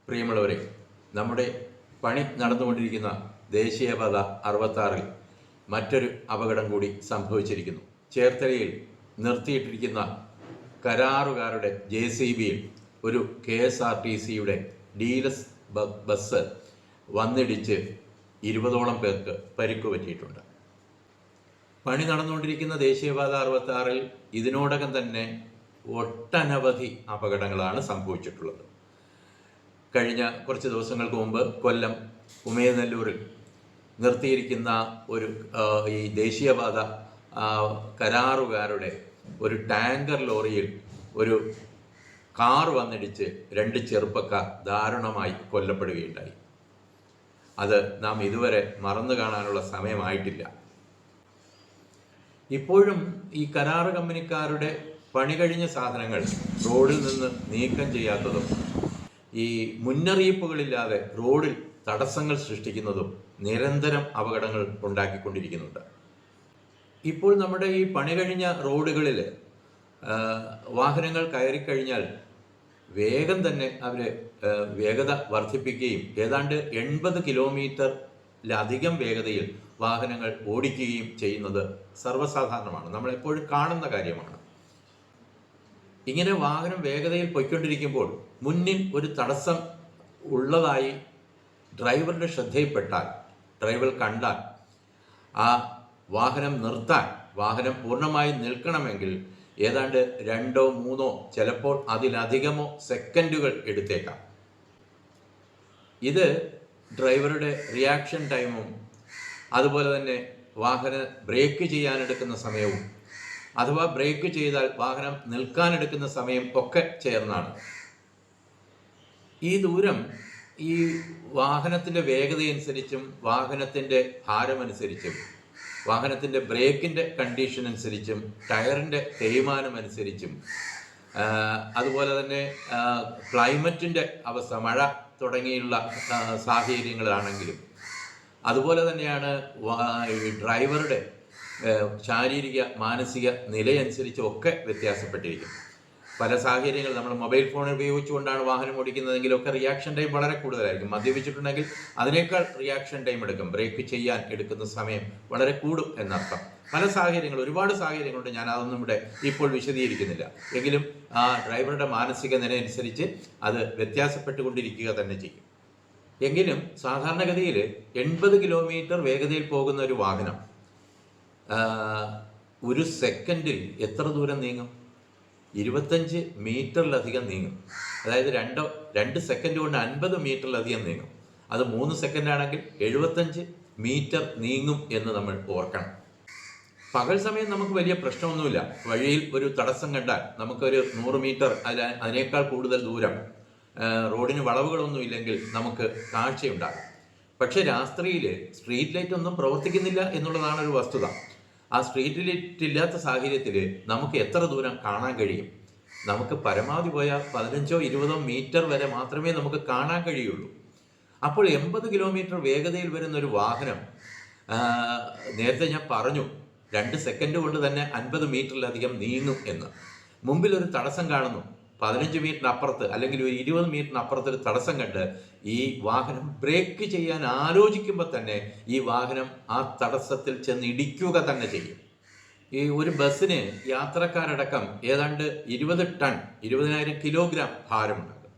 പ്രിയമുള്ളവരെ, നമ്മുടെ പണി നടന്നുകൊണ്ടിരിക്കുന്ന ദേശീയപാത 66-ൽ മറ്റൊരു അപകടം കൂടി സംഭവിച്ചിരിക്കുന്നു. ചേർത്തലയിൽ നിർത്തിയിട്ടിരിക്കുന്ന കരാറുകാരുടെ JCBയിൽ ഒരു KSRTCയുടെ ഡീലക്സ് ബസ് വന്നിടിച്ച് 20ഓളം പേർക്ക് പരിക്ക് പറ്റിയിട്ടുണ്ട്. പണി നടന്നുകൊണ്ടിരിക്കുന്ന ദേശീയപാത 66-ൽ ഇതിനോടകം തന്നെ ഒട്ടനവധി അപകടങ്ങളാണ് സംഭവിച്ചിട്ടുള്ളത്. കഴിഞ്ഞ കുറച്ച് ദിവസങ്ങൾക്ക് മുമ്പ് കൊല്ലം ഉമയനെല്ലൂരിൽ നിർത്തിയിരിക്കുന്ന ഈ ദേശീയപാത കരാറുകാരുടെ ഒരു ടാങ്കർ ലോറിയിൽ ഒരു കാർ വന്നിടിച്ച് 2 ചെറുപ്പക്കാർ ദാരുണമായി കൊല്ലപ്പെടുകയുണ്ടായി. അത് നാം ഇതുവരെ മറന്നു കാണാനുള്ള സമയമായിട്ടില്ല. ഇപ്പോഴും ഈ കരാറ് കമ്പനിക്കാരുടെ പണി കഴിഞ്ഞ സാധനങ്ങൾ റോഡിൽ നിന്ന് നീക്കം ചെയ്യാത്തതും ഈ മുന്നറിയിപ്പുകളില്ലാതെ റോഡിൽ തടസ്സങ്ങൾ സൃഷ്ടിക്കുന്നതും നിരന്തരം അപകടങ്ങൾ ഉണ്ടാക്കിക്കൊണ്ടിരിക്കുന്നുണ്ട്. ഇപ്പോൾ നമ്മുടെ ഈ പണി കഴിഞ്ഞ റോഡുകളിൽ വാഹനങ്ങൾ കയറിക്കഴിഞ്ഞാൽ വേഗം തന്നെ അവർ വേഗത വർദ്ധിപ്പിക്കുകയും ഏതാണ്ട് 80 കിലോമീറ്ററിലധികം വേഗതയിൽ വാഹനങ്ങൾ ഓടിക്കുകയും ചെയ്യുന്നത് സർവ്വസാധാരണമാണ്, നമ്മളെപ്പോഴും കാണുന്ന കാര്യമാണ്. ഇങ്ങനെ വാഹനം വേഗതയിൽ പൊയ്ക്കൊണ്ടിരിക്കുമ്പോൾ മുന്നിൽ ഒരു തടസ്സം ഉള്ളതായി ഡ്രൈവറുടെ ശ്രദ്ധയിൽപ്പെട്ടാൽ, ഡ്രൈവർ കണ്ടാൽ ആ വാഹനം നിർത്താൻ, വാഹനം പൂർണ്ണമായി നിൽക്കണമെങ്കിൽ ഏതാണ്ട് 2, 3 ചിലപ്പോൾ അതിലധികമോ സെക്കൻഡുകൾ എടുത്തേക്കാം. ഇത് ഡ്രൈവറുടെ റിയാക്ഷൻ ടൈമും അതുപോലെ തന്നെ വാഹനം ബ്രേക്ക് ചെയ്യാനെടുക്കുന്ന സമയവും അഥവാ ബ്രേക്ക് ചെയ്താൽ വാഹനം നിൽക്കാനെടുക്കുന്ന സമയം ഒക്കെ ചേർന്നാണ്. ഈ ദൂരം ഈ വാഹനത്തിൻ്റെ വേഗതയനുസരിച്ചും വാഹനത്തിൻ്റെ ഭാരമനുസരിച്ചും വാഹനത്തിൻ്റെ ബ്രേക്കിൻ്റെ കണ്ടീഷൻ അനുസരിച്ചും ടയറിൻ്റെ തേയ്മാനം അനുസരിച്ചും അതുപോലെ തന്നെ ക്ലൈമറ്റിൻ്റെ അവസ്ഥ, മഴ തുടങ്ങിയുള്ള സാഹചര്യങ്ങളാണെങ്കിലും അതുപോലെ തന്നെയാണ് ഡ്രൈവറുടെ ശാരീരിക മാനസിക നിലയനുസരിച്ചും ഒക്കെ വ്യത്യാസപ്പെട്ടിരിക്കും. പല സാഹചര്യങ്ങൾ നമ്മൾ മൊബൈൽ ഫോൺ ഉപയോഗിച്ചുകൊണ്ടാണ് വാഹനം ഓടിക്കുന്നതെങ്കിലൊക്കെ റിയാക്ഷൻ ടൈം വളരെ കൂടുതലായിരിക്കും. മദ്യപിച്ചിട്ടുണ്ടെങ്കിൽ അതിനേക്കാൾ റിയാക്ഷൻ ടൈം എടുക്കും, ബ്രേക്ക് ചെയ്യാൻ എടുക്കുന്ന സമയം വളരെ കൂടും എന്നർത്ഥം. പല സാഹചര്യങ്ങൾ, ഒരുപാട് സാഹചര്യങ്ങളുണ്ട്, ഞാൻ അതൊന്നും ഇവിടെ ഇപ്പോൾ വിശദീകരിക്കുന്നില്ല. എങ്കിലും ആ ഡ്രൈവറുടെ മാനസിക നില അനുസരിച്ച് അത് വ്യത്യാസപ്പെട്ടുകൊണ്ടിരിക്കുക തന്നെ ചെയ്യും. എങ്കിലും സാധാരണഗതിയിൽ 80 കിലോമീറ്റർ വേഗതയിൽ പോകുന്ന ഒരു വാഹനം ഒരു സെക്കൻഡിൽ എത്ര ദൂരം നീങ്ങും? 25 മീറ്ററിലധികം നീങ്ങും. അതായത് 2 സെക്കൻഡ് കൊണ്ട് 50 മീറ്ററിലധികം നീങ്ങും. അത് 3 സെക്കൻഡ് ആണെങ്കിൽ 75 മീറ്റർ നീങ്ങും എന്ന് നമ്മൾ ഓർക്കണം. പകൽ സമയം നമുക്ക് വലിയ പ്രശ്നമൊന്നുമില്ല. വഴിയിൽ ഒരു തടസ്സം കണ്ടാൽ നമുക്കൊരു 100 മീറ്റർ അതിനേക്കാൾ കൂടുതൽ ദൂരം റോഡിന് വളവുകളൊന്നും ഇല്ലെങ്കിൽ നമുക്ക് കാഴ്ചയുണ്ടാകും. പക്ഷെ രാത്രിയിൽ സ്ട്രീറ്റ് ലൈറ്റ് ഒന്നും പ്രവർത്തിക്കുന്നില്ല എന്നുള്ളതാണ് ഒരു വസ്തുത. ആ സ്ട്രീറ്റ് ലൈറ്റ് ഇല്ലാത്ത സാഹചര്യത്തിൽ നമുക്ക് എത്ര ദൂരം കാണാൻ കഴിയും? നമുക്ക് പരമാവധി പോയാൽ 15 20 മീറ്റർ വരെ മാത്രമേ നമുക്ക് കാണാൻ കഴിയുള്ളൂ. അപ്പോൾ 80 കിലോമീറ്റർ വേഗതയിൽ വരുന്ന ഒരു വാഹനം, നേരത്തെ ഞാൻ പറഞ്ഞു 2 സെക്കൻഡ് കൊണ്ട് തന്നെ 50 മീറ്ററിലധികം നീങ്ങും എന്ന്. മുമ്പിൽ ഒരു തടസ്സം കാണുന്നു, 15 മീറ്ററിന് അപ്പുറത്ത് അല്ലെങ്കിൽ ഒരു 20 മീറ്ററിന് അപ്പുറത്ത് ഒരു തടസ്സം കണ്ട് ഈ വാഹനം ബ്രേക്ക് ചെയ്യാൻ ആലോചിക്കുമ്പോൾ തന്നെ ഈ വാഹനം ആ തടസ്സത്തിൽ ചെന്ന് ഇടിക്കുക തന്നെ ചെയ്യും. ഈ ഒരു ബസ്സിന് യാത്രക്കാരടക്കം ഏതാണ്ട് 20 ടൺ 20,000 കിലോഗ്രാം ഭാരമുണ്ടാകും.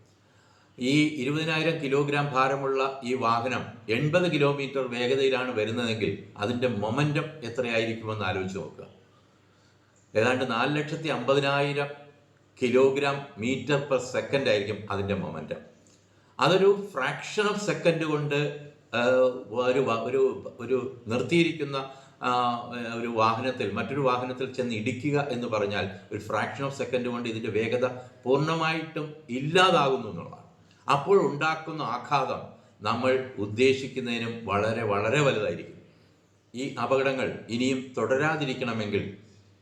ഈ 20,000 കിലോഗ്രാം ഭാരമുള്ള ഈ വാഹനം 80 കിലോമീറ്റർ വേഗതയിലാണ് വരുന്നതെങ്കിൽ അതിൻ്റെ മൊമെൻറ്റം എത്രയായിരിക്കുമെന്ന് ആലോചിച്ച് നോക്കുക. ഏതാണ്ട് 4,50,000 കിലോഗ്രാം മീറ്റർ പെർ സെക്കൻഡ് ആയിരിക്കും അതിൻ്റെ മൊമെൻറ്റം. അതൊരു ഫ്രാക്ഷൻ ഓഫ് സെക്കൻഡ് കൊണ്ട് ഒരു നിർത്തിയിരിക്കുന്ന ഒരു വാഹനത്തിൽ മറ്റൊരു വാഹനത്തിൽ ചെന്ന് ഇടിക്കുക എന്ന് പറഞ്ഞാൽ ഒരു ഫ്രാക്ഷൻ ഓഫ് സെക്കൻഡ് കൊണ്ട് ഇതിൻ്റെ വേഗത പൂർണ്ണമായിട്ടും ഇല്ലാതാകുന്നു എന്നുള്ളതാണ്. അപ്പോൾ ഉണ്ടാക്കുന്ന ആഘാതം നമ്മൾ ഉദ്ദേശിക്കുന്നതിനും വളരെ വളരെ വലുതായിരിക്കും. ഈ അപകടങ്ങൾ ഇനിയും തുടരാതിരിക്കണമെങ്കിൽ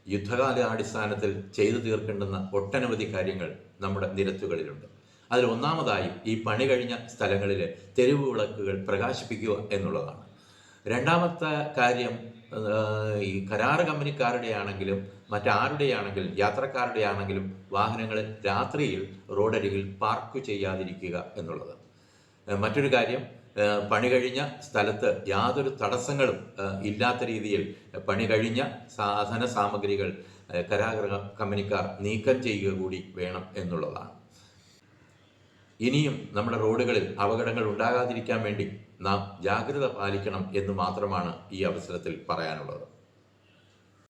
യുദ്ധകാലാടിസ്ഥാനത്തിൽ ചെയ്തു തീർക്കേണ്ടുന്ന ഒട്ടനവധി കാര്യങ്ങൾ നമ്മുടെ നിരത്തുകളിലുണ്ട്. അതിൽ ഒന്നാമതായി ഈ പണി കഴിഞ്ഞ സ്ഥലങ്ങളിൽ തെരുവ് വിളക്കുകൾ പ്രകാശിപ്പിക്കുക എന്നുള്ളതാണ്. രണ്ടാമത്തെ കാര്യം ഈ കരാറ് കമ്പനിക്കാരുടെ ആണെങ്കിലും മറ്റാരുടെയാണെങ്കിലും യാത്രക്കാരുടെ ആണെങ്കിലും വാഹനങ്ങൾ രാത്രിയിൽ റോഡരികിൽ പാർക്ക് ചെയ്യാതിരിക്കുക എന്നുള്ളത്. മറ്റൊരു കാര്യം, പണി കഴിഞ്ഞ സ്ഥലത്ത് യാതൊരു തടസ്സങ്ങളും ഇല്ലാത്ത രീതിയിൽ പണി കഴിഞ്ഞ സാധന സാമഗ്രികൾ കരാർ കമ്പനിക്കാർ നീക്കം ചെയ്യുക കൂടി വേണം എന്നുള്ളതാണ്. ഇനിയും നമ്മുടെ റോഡുകളിൽ അപകടങ്ങൾ ഉണ്ടാകാതിരിക്കാൻ വേണ്ടി നാം ജാഗ്രത പാലിക്കണം എന്ന് മാത്രമാണ് ഈ അവസരത്തിൽ പറയാനുള്ളത്.